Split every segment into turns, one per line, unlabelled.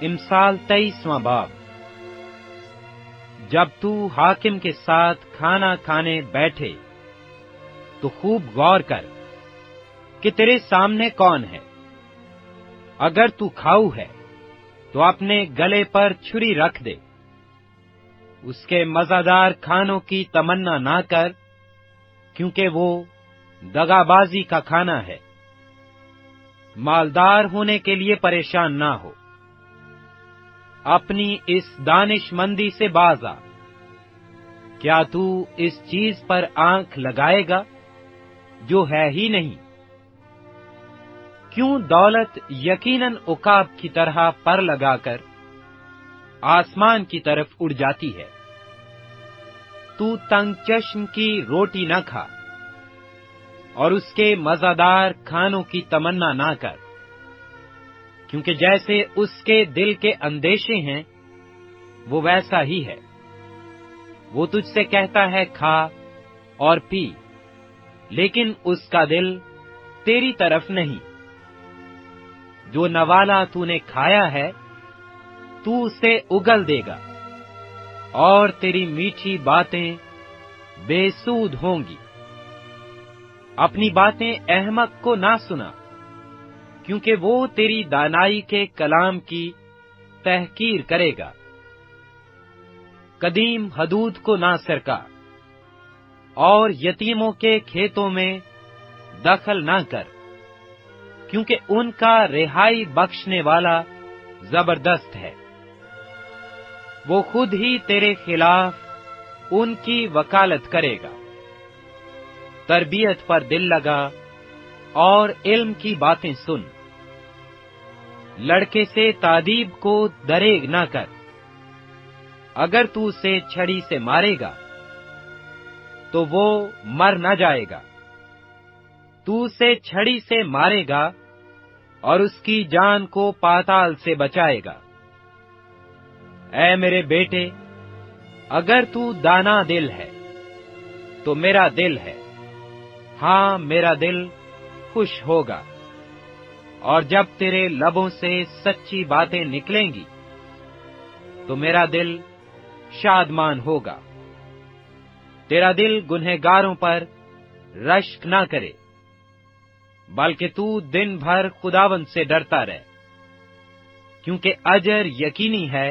امثال 23واں باب۔ جب تو حاکم کے ساتھ کھانا کھانے بیٹھے تو خوب غور کر کہ تیرے سامنے کون ہے۔ اگر تو کھاؤ ہے تو اپنے گلے پر چھری رکھ دے، اس کے مزیدار کھانوں کی تمنا نہ کر، کیونکہ وہ دغا بازی کا کھانا ہے۔ مالدار ہونے کے لیے پریشان نہ ہو، اپنی اس دانش مندی سے باز آ۔ کیا تو اس چیز پر آنکھ لگائے گا جو ہے ہی نہیں؟ کیوں دولت یقیناً عقاب کی طرح پر لگا کر آسمان کی طرف اڑ جاتی ہے؟ تو تنگ چشم کی روٹی نہ کھا اور اس کے مزیدار کھانوں کی تمنا نہ کر، کیونکہ جیسے اس کے دل کے اندیشے ہیں وہ ویسا ہی ہے۔ وہ تجھ سے کہتا ہے کھا اور پی، لیکن اس کا دل تیری طرف نہیں۔ جو نوالا تو نے کھایا ہے تو اسے اگل دے گا، اور تیری میٹھی باتیں بے سود ہوں گی۔ اپنی باتیں احمق کو نہ سنا، کیونکہ وہ تیری دانائی کے کلام کی تحقیر کرے گا۔ قدیم حدود کو نہ سرکا، اور یتیموں کے کھیتوں میں دخل نہ کر، کیونکہ ان کا رہائی بخشنے والا زبردست ہے۔ وہ خود ہی تیرے خلاف ان کی وکالت کرے گا۔ تربیت پر دل لگا اور علم کی باتیں سن۔ لڑکے سے تادیب کو دریغ نہ کر۔ اگر تو اسے چھڑی سے مارے گا تو وہ مر نہ جائے گا، تو اسے چھڑی سے مارے گا اور اس کی جان کو پاتال سے بچائے گا۔ اے میرے بیٹے، اگر تو دانا دل ہے تو میرا دل ہے، ہاں میرا دل خوش ہوگا۔ اور جب تیرے لبوں سے سچی باتیں نکلیں گی تو میرا دل شادمان ہوگا۔ تیرا دل گنہگاروں پر رشک نہ کرے، بلکہ تو دن بھر خداوند سے ڈرتا رہ، کیونکہ اجر یقینی ہے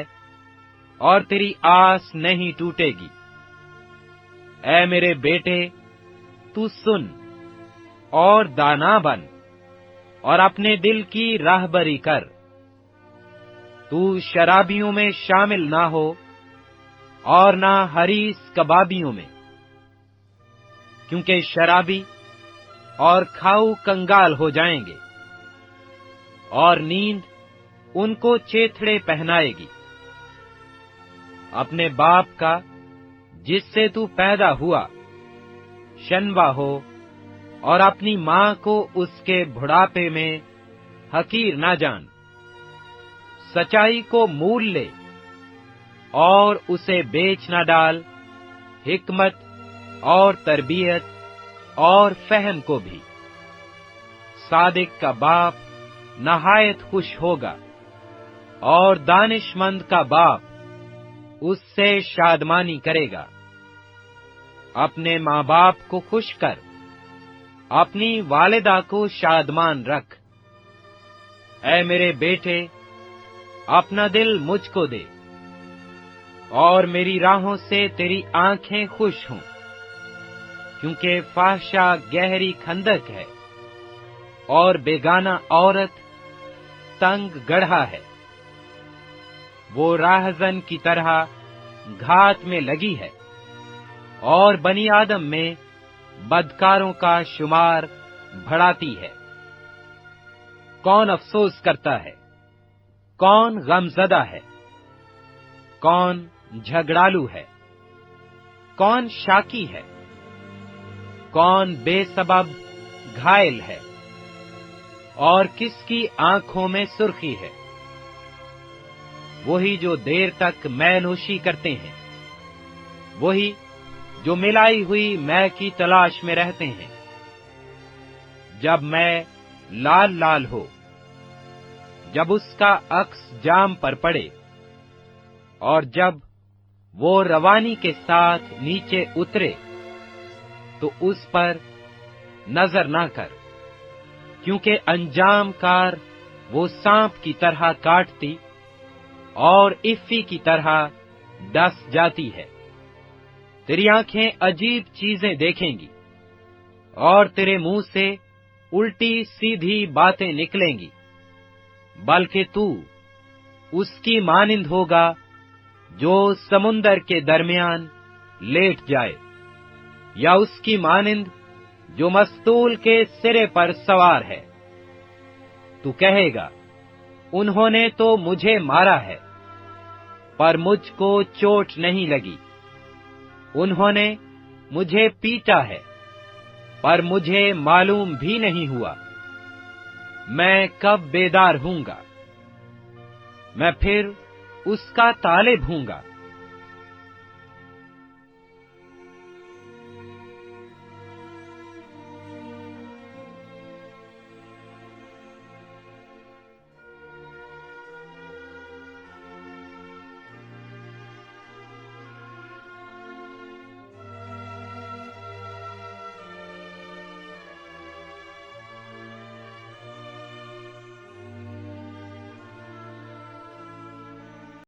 اور تیری آس نہیں ٹوٹے گی۔ اے میرے بیٹے، تو سن اور دانا بن اور اپنے دل کی راہبری کر۔ تو شرابیوں میں شامل نہ ہو اور نہ حریص کبابیوں میں، کیونکہ شرابی اور کھاؤ کنگال ہو جائیں گے، اور نیند ان کو چیتھڑے پہنائے گی۔ اپنے باپ کا جس سے تو پیدا ہوا شنوا ہو، اور اپنی ماں کو اس کے بڑھاپے میں حقیر نہ جان۔ سچائی کو مول لے اور اسے بیچ نہ ڈال، حکمت اور تربیت اور فہم کو بھی۔ صادق کا باپ نہایت خوش ہوگا، اور دانش مند کا باپ اس سے شادمانی کرے گا۔ اپنے ماں باپ کو خوش کر، اپنی والدہ کو شادمان رکھ۔ اے میرے بیٹے، اپنا دل مجھ کو دے، اور میری راہوں سے تیری آنکھیں خوش ہوں، کیونکہ فحشہ گہری کھندک ہے اور بیگانہ عورت تنگ گڑھا ہے۔ وہ راہزن کی طرح گھات میں لگی ہے، اور بنی آدم میں بدکاروں کا شمار بڑھاتی ہے۔ کون افسوس کرتا ہے؟ کون غم زدہ ہے؟ کون جھگڑالو ہے؟ کون شاکی ہے؟ کون بے سبب گھائل ہے؟ اور کس کی آنکھوں میں سرخی ہے؟ وہی جو دیر تک مے نوشی کرتے ہیں، وہی جو ملائی ہوئی مے کی تلاش میں رہتے ہیں۔ جب مے لال لال ہو، جب اس کا عکس جام پر پڑے اور جب وہ روانی کے ساتھ نیچے اترے تو اس پر نظر نہ کر، کیونکہ انجام کار وہ سانپ کی طرح کاٹتی اور افی کی طرح ڈس جاتی ہے۔ تیری آنکھیں عجیب چیزیں دیکھیں گی اور تیرے منہ سے الٹی سیدھی باتیں نکلیں گی، بلکہ تو اس کی مانند ہوگا جو سمندر کے درمیان لیٹ جائے، یا اس کی مانند جو مستول کے سرے پر سوار ہے۔ تو کہے گا، انہوں نے تو مجھے مارا ہے، پر مجھ کو چوٹ نہیں لگی، انہوں نے مجھے پیٹا ہے، پر مجھے معلوم بھی نہیں ہوا۔ میں کب بیدار ہوں گا؟ میں پھر اس کا طالب ہوں گا۔